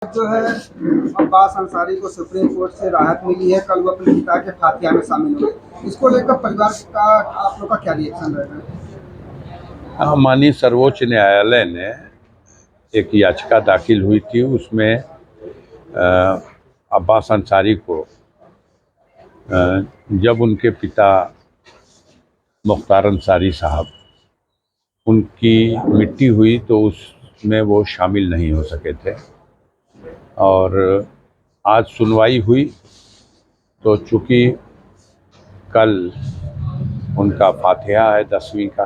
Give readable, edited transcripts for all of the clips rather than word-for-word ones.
जो है अब्बास अंसारी को सुप्रीम कोर्ट से राहत मिली है। कल वो अपने पिता के फातिहा में शामिल हुए। इसको लेकर परिवार का आप लोग का क्या रिएक्शन रहेगा? माननीय सर्वोच्च न्यायालय ने एक याचिका दाखिल हुई थी, उसमें अब्बास अंसारी को जब उनके पिता मुख्तार अंसारी साहब उनकी मिट्टी हुई तो उसमें वो शामिल नहीं हो सके थे। और आज सुनवाई हुई तो चूँकि कल उनका फातिहा है 10वीं का,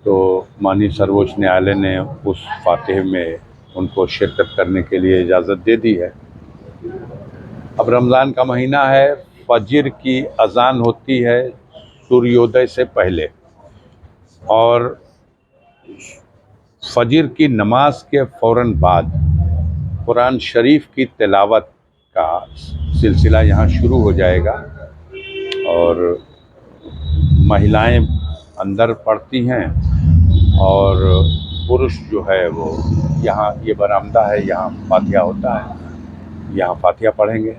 तो माननीय सर्वोच्च न्यायालय ने उस फातिहे में उनको शिरकत करने के लिए इजाज़त दे दी है। अब रमज़ान का महीना है, फजर की अज़ान होती है सूर्योदय से पहले, और फजर की नमाज के फ़ौरन बाद कुरान शरीफ की तिलावत का सिलसिला यहाँ शुरू हो जाएगा। और महिलाएं अंदर पढ़ती हैं और पुरुष जो है वो यहाँ, ये बरामदा है, यहाँ फातिहा होता है, यहाँ फातिहा पढ़ेंगे।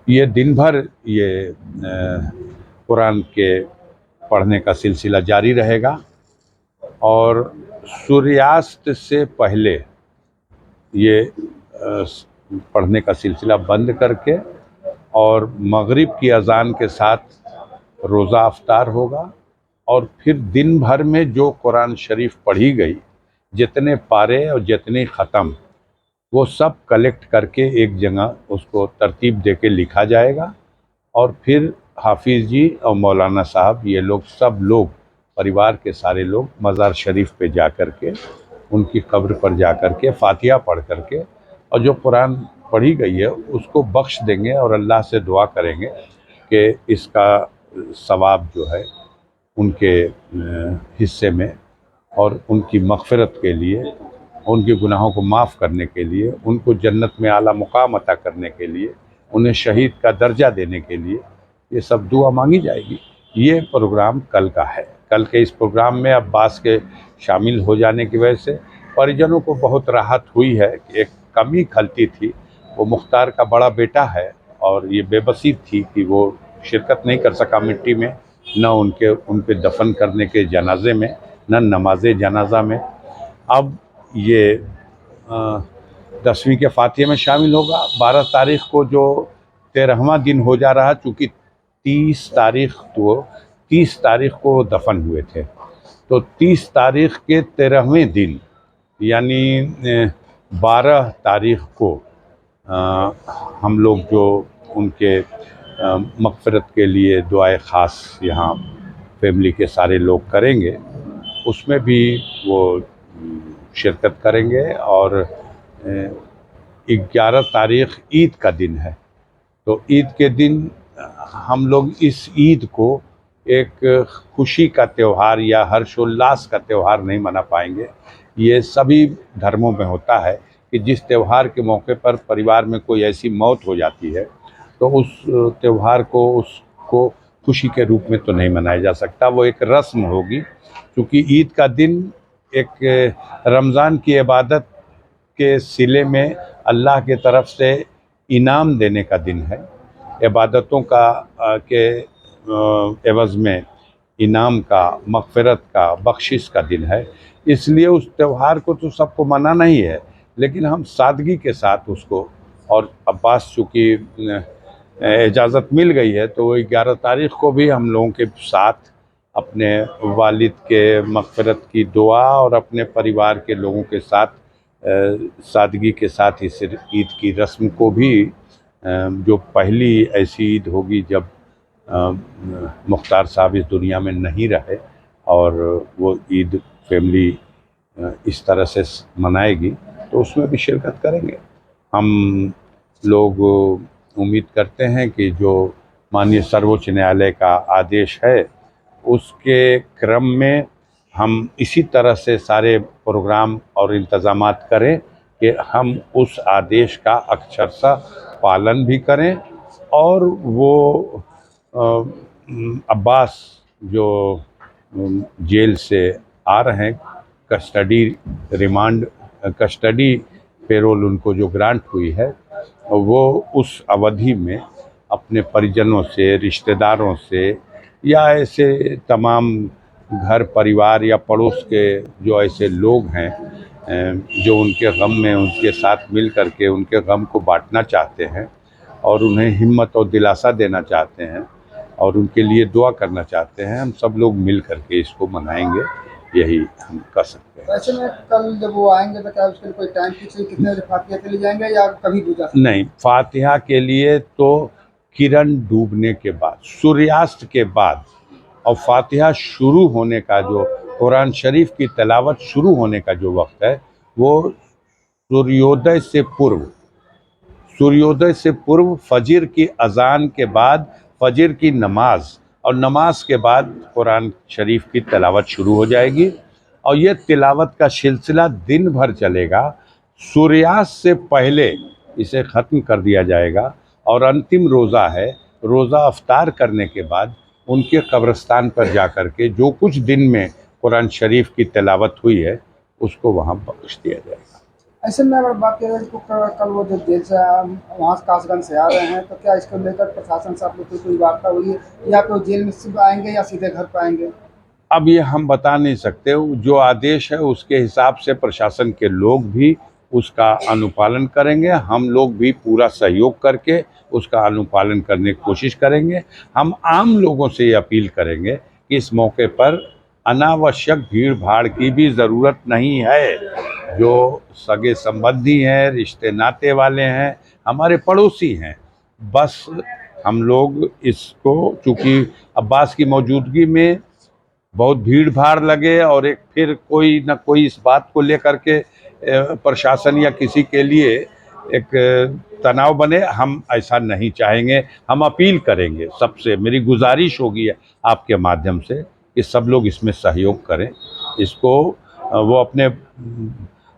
ये दिन भर ये कुरान के पढ़ने का सिलसिला जारी रहेगा और सूर्यास्त से पहले ये पढ़ने का सिलसिला बंद करके और मगरिब की अज़ान के साथ रोज़ा अफ्तार होगा। और फिर दिन भर में जो कुरान शरीफ पढ़ी गई, जितने पारे और जितने ख़त्म, वो सब कलेक्ट करके एक जगह उसको तरतीब दे के लिखा जाएगा। और फिर हाफिज़ जी और मौलाना साहब, ये लोग सब लोग, परिवार के सारे लोग मज़ार शरीफ पे जा कर के, उनकी कब्र पर जा कर के फातिहा पढ़ कर के और जो कुरान पढ़ी गई है उसको बख्श देंगे और अल्लाह से दुआ करेंगे कि इसका सवाब जो है उनके हिस्से में, और उनकी मग़फ़िरत के लिए, उनके गुनाहों को माफ़ करने के लिए, उनको जन्नत में आला मुकाम अता करने के लिए, उन्हें शहीद का दर्जा देने के लिए ये सब दुआ मांगी जाएगी। ये प्रोग्राम कल का है। कल के इस प्रोग्राम में अब्बास के शामिल हो जाने की वजह से परिजनों को बहुत राहत हुई है। एक कमी खलती थी, वो मुख्तार का बड़ा बेटा है और ये बेबसी थी कि वो शिरकत नहीं कर सका मिट्टी में, न उनके दफन करने के जनाजे में, न नमाज जनाजा में। अब ये 10वीं के फातिहे में शामिल होगा। 12 तारीख़ को जो 13वां दिन हो जा रहा, चूँकि 30 तारीख़ को दफन हुए थे, तो 30 तारीख़ के 13वें दिन यानी 12 तारीख़ को हम लोग जो उनके मग़फ़िरत के लिए दुआए ख़ास यहाँ फैमिली के सारे लोग करेंगे, उसमें भी वो शिरकत करेंगे। और 11 तारीख़ ईद का दिन है, तो ईद के दिन हम लोग इस ईद को एक खुशी का त्यौहार या हर्षोल्लास का त्यौहार नहीं मना पाएंगे। ये सभी धर्मों में होता है कि जिस त्यौहार के मौके पर परिवार में कोई ऐसी मौत हो जाती है तो उस त्यौहार को, उसको खुशी के रूप में तो नहीं मनाया जा सकता, वो एक रस्म होगी। क्योंकि ईद का दिन एक रमज़ान की इबादत के सिले में अल्लाह के तरफ से इनाम देने का दिन है, इबादतों का के एवज़ में इनाम का, मग़फ़िरत का, बख्शिश का दिन है। इसलिए उस त्यौहार को तो सबको मनाना ही है, लेकिन हम सादगी के साथ उसको, और अब्बास चूँकि इजाज़त मिल गई है तो 11 तारीख़ को भी हम लोगों के साथ अपने वालिद के मग़फ़िरत की दुआ और अपने परिवार के लोगों के साथ सादगी के साथ इस ईद की रस्म को भी, जो पहली ऐसी ईद होगी जब मुख्तार साहब इस दुनिया में नहीं रहे, और वो ईद फैमिली इस तरह से मनाएगी, तो उसमें भी शिरकत करेंगे। हम लोग उम्मीद करते हैं कि जो माननीय सर्वोच्च न्यायालय का आदेश है उसके क्रम में हम इसी तरह से सारे प्रोग्राम और इंतज़ामात करें कि हम उस आदेश का अक्षरशः पालन भी करें। और वो अब्बास जो जेल से आ रहे हैं, कस्टडी पेरोल उनको जो ग्रांट हुई है वो उस अवधि में अपने परिजनों से, रिश्तेदारों से या ऐसे तमाम घर परिवार या पड़ोस के जो ऐसे लोग हैं जो उनके गम में उनके साथ मिल कर के उनके गम को बांटना चाहते हैं और उन्हें हिम्मत और दिलासा देना चाहते हैं और उनके लिए दुआ करना चाहते हैं, हम सब लोग मिल कर के इसको मनाएंगे, यही हम कर सकते हैं। ऐसे में कल जब वो आएंगे तो क्या उसके लिए कोई टाइम फिक्स है, कितने बजे फातिहा के लिए जाएंगे या कभी भी जा सकते हैं? नहीं, फातिहा के लिए तो किरण डूबने के बाद, सूर्यास्त के बाद और फातिहा शुरू होने का जो कुरान शरीफ की तिलावत शुरू होने का जो वक्त है वो सूर्योदय से पूर्व, सूर्योदय से पूर्व फजर की अजान के बाद फजर की नमाज और नमाज के बाद कुरान शरीफ की तिलावत शुरू हो जाएगी और ये तिलावत का सिलसिला दिन भर चलेगा। सूर्यास्त से पहले इसे ख़त्म कर दिया जाएगा और अंतिम रोज़ा है, रोज़ा अफ्तार करने के बाद उनके कब्रिस्तान पर जा कर के जो कुछ दिन में कुरान शरीफ की तिलावत हुई है उसको वहाँ बख्श दिया जाएगा। ऐसे में अगर बात करें तो कल वो जो जेल से वहाँ कासगंज से आ रहे हैं तो क्या इसको लेकर प्रशासन से आप लोग की कोई वार्ता हुई है या तो जेल में सिर्फ आएंगे या सीधे घर पर आएंगे? अब ये हम बता नहीं सकते, जो आदेश है उसके हिसाब से प्रशासन के लोग भी उसका अनुपालन करेंगे, हम लोग भी पूरा सहयोग करके उसका अनुपालन करने की कोशिश करेंगे। हम आम लोगों से ये अपील करेंगे कि इस मौके पर अनावश्यक भीड़ भाड़ की भी ज़रूरत नहीं है। जो सगे संबंधी हैं, रिश्ते नाते वाले हैं, हमारे पड़ोसी हैं, बस हम लोग इसको, चूँकि अब्बास की मौजूदगी में बहुत भीड़ भाड़ लगे और एक फिर कोई न कोई इस बात को लेकर के प्रशासन या किसी के लिए एक तनाव बने, हम ऐसा नहीं चाहेंगे। हम अपील करेंगे सबसे, मेरी गुजारिश होगी आपके माध्यम से कि सब लोग इसमें सहयोग करें। इसको वो अपने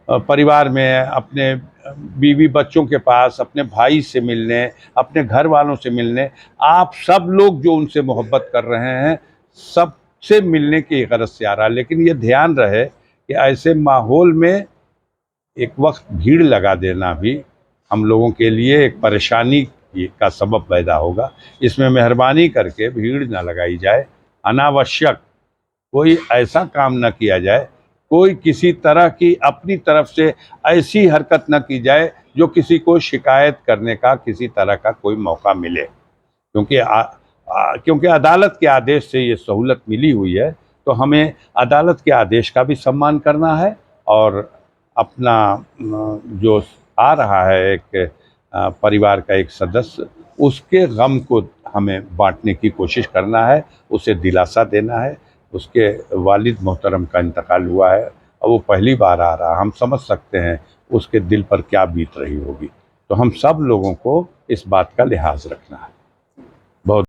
परिवार में, अपने बीवी बच्चों के पास, अपने भाई से मिलने, अपने घर वालों से मिलने, आप सब लोग जो उनसे मोहब्बत कर रहे हैं सब से मिलने की गरज से आ रहा है। लेकिन ये ध्यान रहे कि ऐसे माहौल में एक वक्त भीड़ लगा देना भी हम लोगों के लिए एक परेशानी का सबब पैदा होगा। इसमें मेहरबानी करके भीड़ न लगाई जाए, अनावश्यक कोई ऐसा काम न किया जाए, कोई किसी तरह की अपनी तरफ से ऐसी हरकत न की जाए जो किसी को शिकायत करने का किसी तरह का कोई मौका मिले, क्योंकि अदालत के आदेश से ये सहूलत मिली हुई है, तो हमें अदालत के आदेश का भी सम्मान करना है और अपना जो आ रहा है एक परिवार का एक सदस्य, उसके गम को हमें बांटने की कोशिश करना है, उसे दिलासा देना है। उसके वालिद मोहतरम का इंतकाल हुआ है और वो पहली बार आ रहा, हम समझ सकते हैं उसके दिल पर क्या बीत रही होगी। तो हम सब लोगों को इस बात का लिहाज रखना है।